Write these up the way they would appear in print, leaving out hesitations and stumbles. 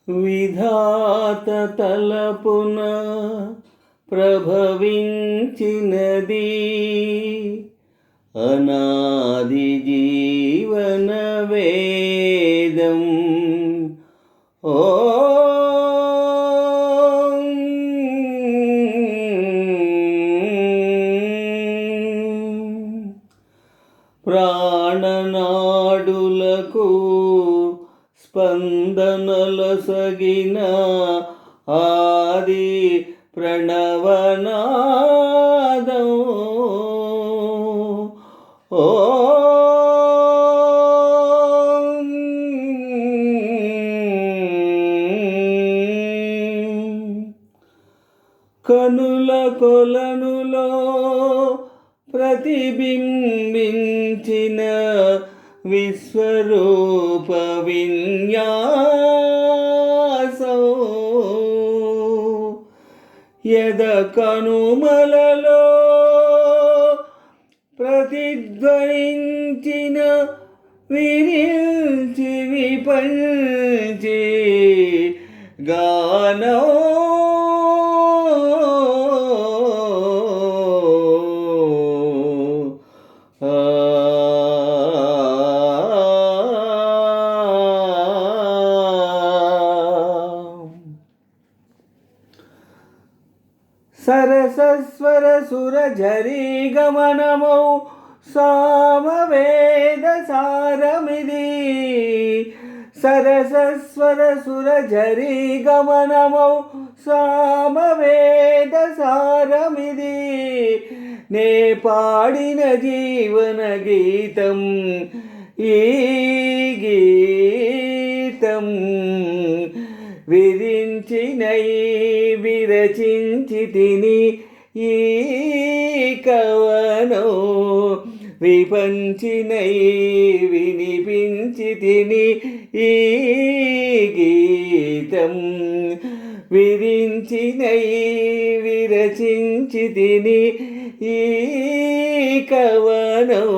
విధాత తలపున ప్రభవించినది అనాది జీవన వేదం. ప్రాణనాడులకు స్పందనలొసగిన ఆది ప్రణవనాదం. కనుల కొలనులో ప్రతిబింబించిన విశ్వరూప విన్యాసం. యద కనుమలలో ప్రతిధ్వనించిన విరించి విపంచి గానం. సరసస్వర సురఝరీ గమనమౌ సామవేద సారమిది. సరసస్వర సురఝరీ గమనమౌ సామవేద సారమిది. నే పాడిన జీవన గీతం ఈ గీతం. విరించినై విరచించి తిని ఈ కవనం. విపంచినై వినిపించి తిని ఈ గీతం. విరించినై విరచించి తిని ఈ కవనం.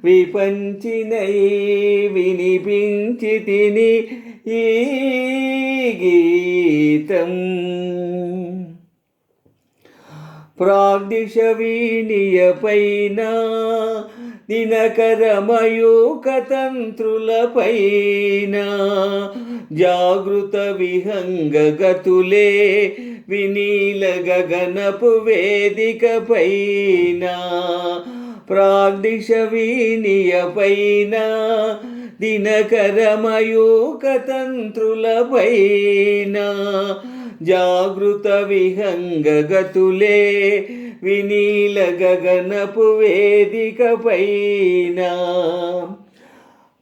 విపంచినై వినిపించి తిని ఈ గీతం. ప్రాగ్దిశ వీణియపైన దినకరమయూకతంత్రులపైన జాగృత విహంగగతులే వినీల గగనపు వేదికపైన. ప్రాగ్దిశ వీణియపైన దినకరమయూకతంత్రులపైన జాగృత విహంగగతులే వినీల గగనపు వేదికపైన.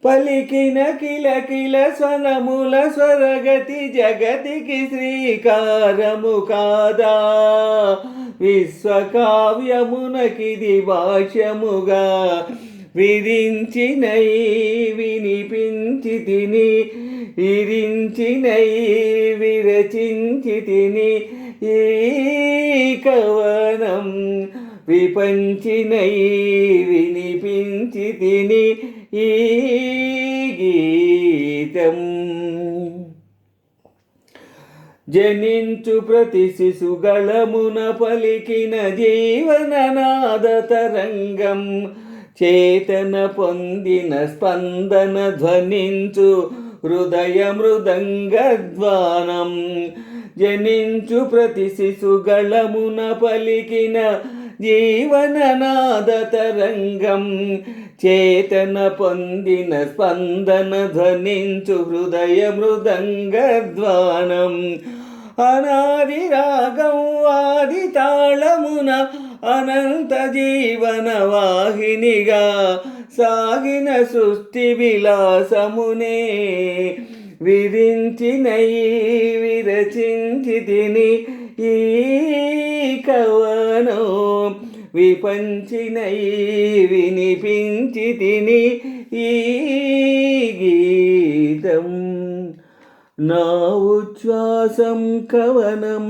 పలికిన కిలకిల స్వనముల స్వరగతి జగతికి శ్రీకారము కాదా. విశ్వకావ్యమునకిది భాష్యముగా విరించినై వినిపించి తిని. విరించినై విరచించి తిని ఈ కవనం. విపంచినై వినిపించి తిని ఈ గీతం. జనించు ప్రతి శిశుగళమున పలికిన జీవననాద తరంగం. చేతన పొందిన స్పందన ధ్వనించు హృదయ మృదంగధ్వానం. జనించు ప్రతి శిశుగళమున పలికిన జీవననాద తరంగం. చేతన పొందిన స్పందన ధ్వనించు హృదయ మృదంగధ్వానం. అనాది రాగం ఆది తాళమున అనంత జీవన వాహినిగా సాగిన సృష్టి విలాసమునే. విరించినై విరచించి తిని ఈ కవనం. విపంచినై వినిపించి తిని ఈ గీతం. నా ఉచ్ఛ్వాసం కవనం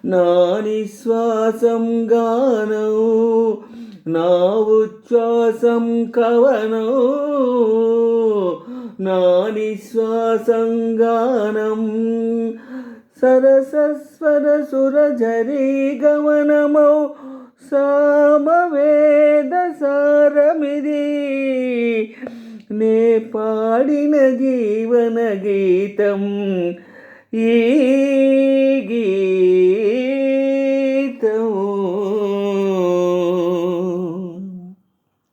నా నిశ్వాసం గానం. నా ఉచ్ఛ్వాసం కవనం నా నిశ్వాసం గానం సరసస్వర సురఝరీ గమనమౌ సామవేద సారమిది నే పాడిన జీవన గీతం ఈ